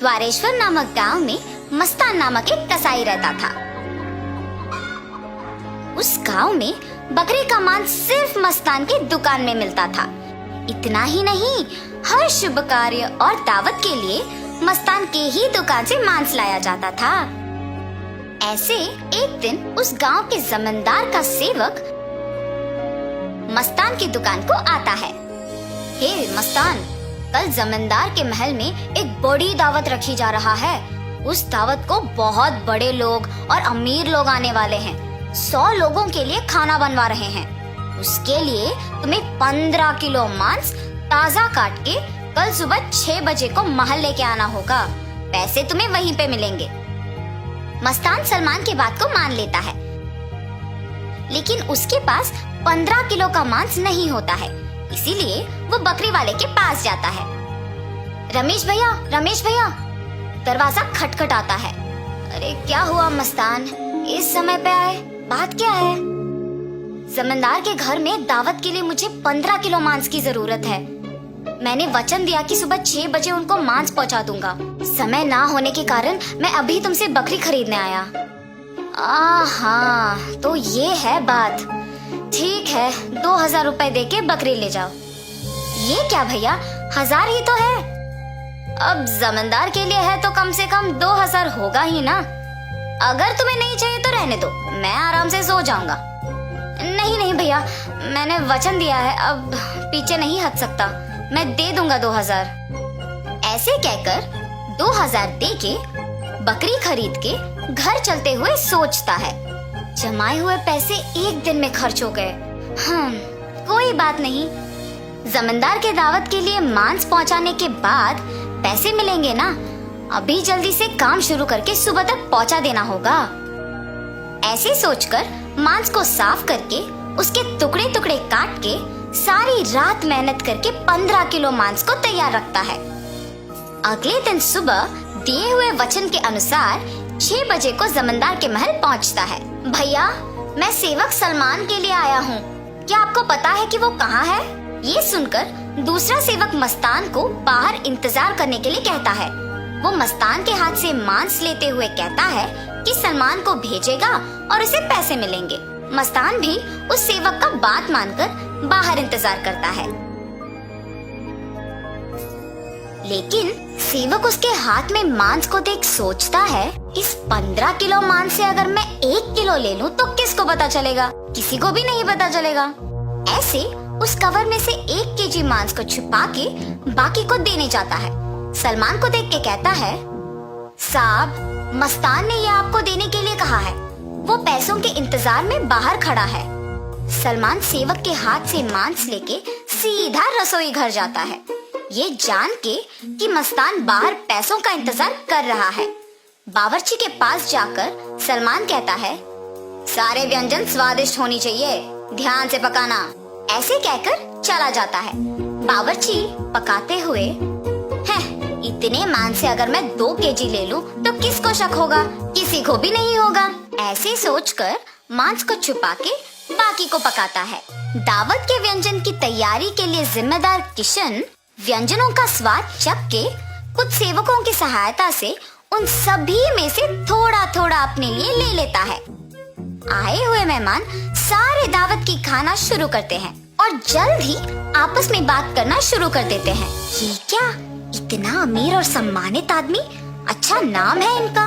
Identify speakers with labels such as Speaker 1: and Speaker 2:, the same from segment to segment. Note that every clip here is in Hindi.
Speaker 1: द्वारेश्वर नामक गांव में मस्तान नामक एक कसाई रहता था। उस गांव में बकरे का मांस सिर्फ मस्तान की दुकान में मिलता था। इतना ही नहीं, हर शुभ कार्य और दावत के लिए मस्तान के ही दुकान से मांस लाया जाता था। ऐसे एक दिन उस गांव के जमींदार का सेवक मस्तान की दुकान को आता है। हे मस्तान, कल जमींदार के महल में एक बड़ी दावत रखी जा रहा है। उस दावत को बहुत बड़े लोग और अमीर लोग आने वाले हैं। 100 लोगों के लिए खाना बनवा रहे हैं। उसके लिए तुम्हें 15 किलो मांस ताजा काट के कल सुबह 6 बजे को महल लेके आना होगा। पैसे तुम्हें वहीं पे मिलेंगे। मस्तान सलमान की बात को मान लेता है, लेकिन उसके पास 15 किलो का मांस नहीं होता है। इसीलिए वो बकरी वाले के पास जाता है। रमेश भैया, दरवाजा खटखटाता है। अरे क्या हुआ मस्तान, इस समय पे आए, बात क्या है? जमींदार के घर में दावत के लिए मुझे 15 किलो मांस की जरूरत है। मैंने वचन दिया कि सुबह 6 बजे उनको मांस पहुंचा दूंगा। समय ना होने के कारण मैं अभी तुमसे बकरी खरीदने आया। हाँ, तो ये है बात। ठीक है, 2000 रुपए दे के बकरी ले जाओ। ये क्या भैया, 1000 ही तो है। अब जमींदार के लिए है तो कम से कम 2000 होगा ही ना। अगर तुम्हें नहीं चाहिए तो रहने दो, मैं आराम से सो जाऊंगा। नहीं भैया, मैंने वचन दिया है, अब पीछे नहीं हट सकता। मैं दे दूंगा 2000। ऐसे कहकर 2000 दे के बकरी खरीद के घर चलते हुए सोचता है, जमाए हुए पैसे एक दिन में खर्च हो गए। कोई बात नहीं, जमींदार के दावत के लिए मांस पहुंचाने के बाद पैसे मिलेंगे ना। अभी जल्दी से काम शुरू करके सुबह तक पहुंचा देना होगा। ऐसे सोचकर मांस को साफ करके उसके टुकड़े टुकड़े काट के सारी रात मेहनत करके 15 किलो मांस को तैयार रखता है। अगले दिन सुबह दिए हुए वचन के अनुसार 6 बजे को जमींदार के महल पहुंचता है। भैया, मैं सेवक सलमान के लिए आया हूँ। क्या आपको पता है कि वो कहाँ है? ये सुनकर दूसरा सेवक मस्तान को बाहर इंतजार करने के लिए कहता है। वो मस्तान के हाथ से मांस लेते हुए कहता है कि सलमान को भेजेगा और उसे पैसे मिलेंगे। मस्तान भी उस सेवक का बात मानकर बाहर इंतजार करता है, लेकिन सेवक उसके हाथ में मांस को देख सोचता है, इस 15 किलो मांस से अगर मैं 1 किलो ले लूं तो किसको पता चलेगा? किसी को भी नहीं पता चलेगा। ऐसे उस कवर में से 1 केजी मांस को छुपा के बाकी को देने जाता है। सलमान को देख के कहता है, साहब, मस्तान ने ये आपको देने के लिए कहा है। वो पैसों के इंतजार में बाहर खड़ा है। सलमान सेवक के हाथ से मांस लेके सीधा रसोई घर जाता है, ये जान के कि मस्तान बाहर पैसों का इंतजार कर रहा है। बावर्ची के पास जाकर सलमान कहता है, सारे व्यंजन स्वादिष्ट होनी चाहिए, ध्यान से पकाना। ऐसे कहकर चला जाता है। बावर्ची पकाते हुए, इतने मांस से अगर मैं 2 केजी ले लूं तो किसको शक होगा? किसी को भी नहीं होगा। ऐसे सोचकर मांस को छुपा के बाकी को पकाता है। दावत के व्यंजन की तैयारी के लिए जिम्मेदार किशन व्यंजनों का स्वाद चख के कुछ सेवकों की सहायता से उन सभी में से थोड़ा थोड़ा अपने लिए ले लेता है। आए हुए मेहमान सारे दावत की खाना शुरू करते हैं और जल्द ही आपस में बात करना शुरू कर देते हैं। ये क्या, इतना अमीर और सम्मानित आदमी, अच्छा नाम है इनका,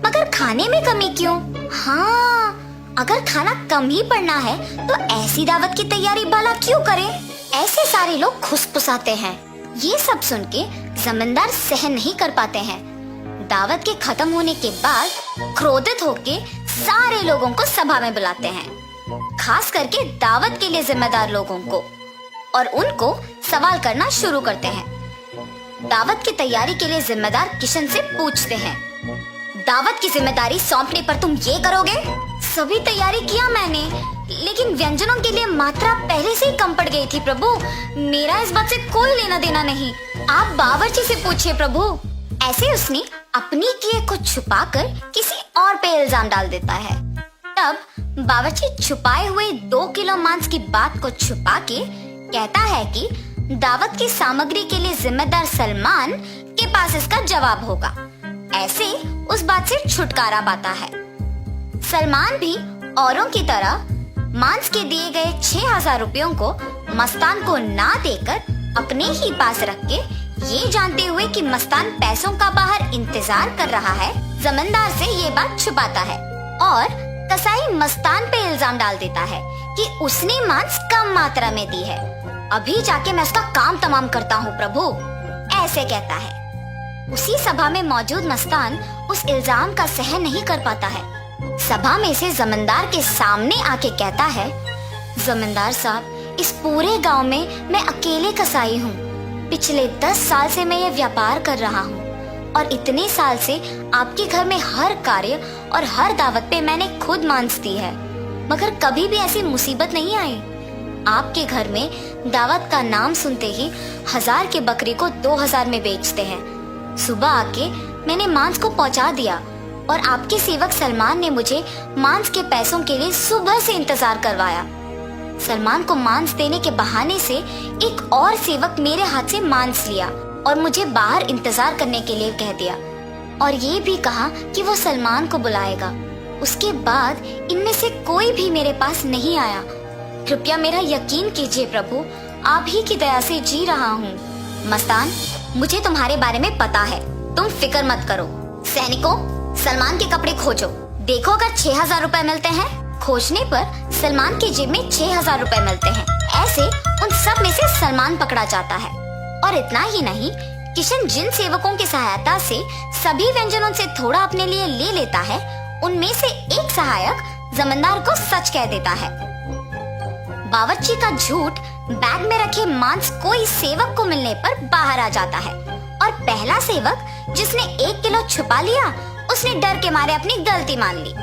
Speaker 1: मगर खाने में कमी क्यों? हाँ, अगर खाना कम ही पड़ना है तो ऐसी दावत की तैयारी भला क्यों करे? ऐसे सारे लोग खुसफुसाते हैं। ये सब सुन के जमींदार सहन नहीं कर पाते हैं। दावत के खत्म होने के बाद क्रोधित होके सारे लोगों को सभा में बुलाते हैं, खास करके दावत के लिए जिम्मेदार लोगों को, और उनको सवाल करना शुरू करते हैं। दावत की तैयारी के लिए जिम्मेदार किशन से पूछते हैं, दावत की जिम्मेदारी सौंपने पर तुम ये करोगे? सभी तैयारी किया मैंने, लेकिन व्यंजनों के लिए मात्रा पहले से ही कम पड़ गई थी प्रभु। मेरा इस बात से कोई लेना देना नहीं, आप बावर्ची से पूछिए प्रभु। ऐसे उसने अपनी किए को छुपाकर किसी और पे इल्जाम डाल देता है। तब बावर्ची छुपाए हुए 2 किलो मांस की बात को छुपा के कहता है कि दावत की सामग्री के लिए जिम्मेदार सलमान के पास इसका जवाब होगा। ऐसे उस बात से छुटकारा पाता है। सलमान भी औरों की तरह मांस के दिए गए 6,000 रुपयों को मस्तान को ना देकर अपने ही पास रख के, ये जानते हुए कि मस्तान पैसों का बाहर इंतजार कर रहा है, जमींदार से ये बात छुपाता है और कसाई मस्तान पे इल्जाम डाल देता है कि उसने मांस कम मात्रा में दी है। अभी जाके मैं उसका काम तमाम करता हूँ प्रभु, ऐसे कहता है। उसी सभा में मौजूद मस्तान उस इल्जाम का सहन नहीं कर पाता है। सभा में से जमींदार के सामने आके कहता है, जमींदार साहब, इस पूरे गांव में मैं अकेले कसाई हूँ। पिछले 10 साल से मैं ये व्यापार कर रहा हूँ और इतने साल से आपके घर में हर कार्य और हर दावत पे मैंने खुद मांस दी है, मगर कभी भी ऐसी मुसीबत नहीं आई। आपके घर में दावत का नाम सुनते ही 1000 के बकरी को 2000 में बेचते हैं। सुबह आके मैंने मांस को पहुंचा दिया और आपके सेवक सलमान ने मुझे मांस के पैसों के लिए सुबह से इंतजार करवाया। सलमान को मांस देने के बहाने से एक और सेवक मेरे हाथ से मांस लिया और मुझे बाहर इंतजार करने के लिए कह दिया और ये भी कहा कि वो सलमान को बुलाएगा। उसके बाद इनमें से कोई भी मेरे पास नहीं आया। कृपया मेरा यकीन कीजिए प्रभु, आप ही की दया से जी रहा हूँ। मस्तान, मुझे तुम्हारे बारे में पता है, तुम फिक्र मत करो। सैनिकों, सलमान के कपड़े खोजो, देखो अगर 6,000 रुपए मिलते हैं। खोजने पर सलमान की जेब में 6,000 रुपए मिलते हैं। ऐसे उन सब में से सलमान पकड़ा जाता है। और इतना ही नहीं, किशन जिन सेवकों की सहायता से सभी व्यंजनों से थोड़ा अपने लिए ले लेता है, उनमें से एक सहायक जमींदार को सच कह देता है। बावर्ची का झूठ बैग में रखे मांस कोई सेवक को मिलने पर बाहर आ जाता है और पहला सेवक जिसने 1 किलो छुपा लिया, उसने डर के मारे अपनी गलती मान ली।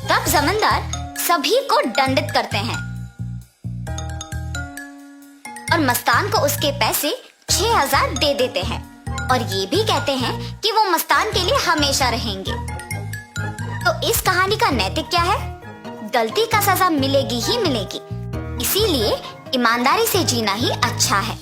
Speaker 1: तब जमींदार सभी को दंडित करते हैं और मस्तान को उसके पैसे 6,000 दे देते हैं और ये भी कहते हैं कि वो मस्तान के लिए हमेशा रहेंगे। तो इस कहानी का नैतिक क्या है? गलती का सजा मिलेगी ही मिलेगी, इसीलिए ईमानदारी से जीना ही अच्छा है।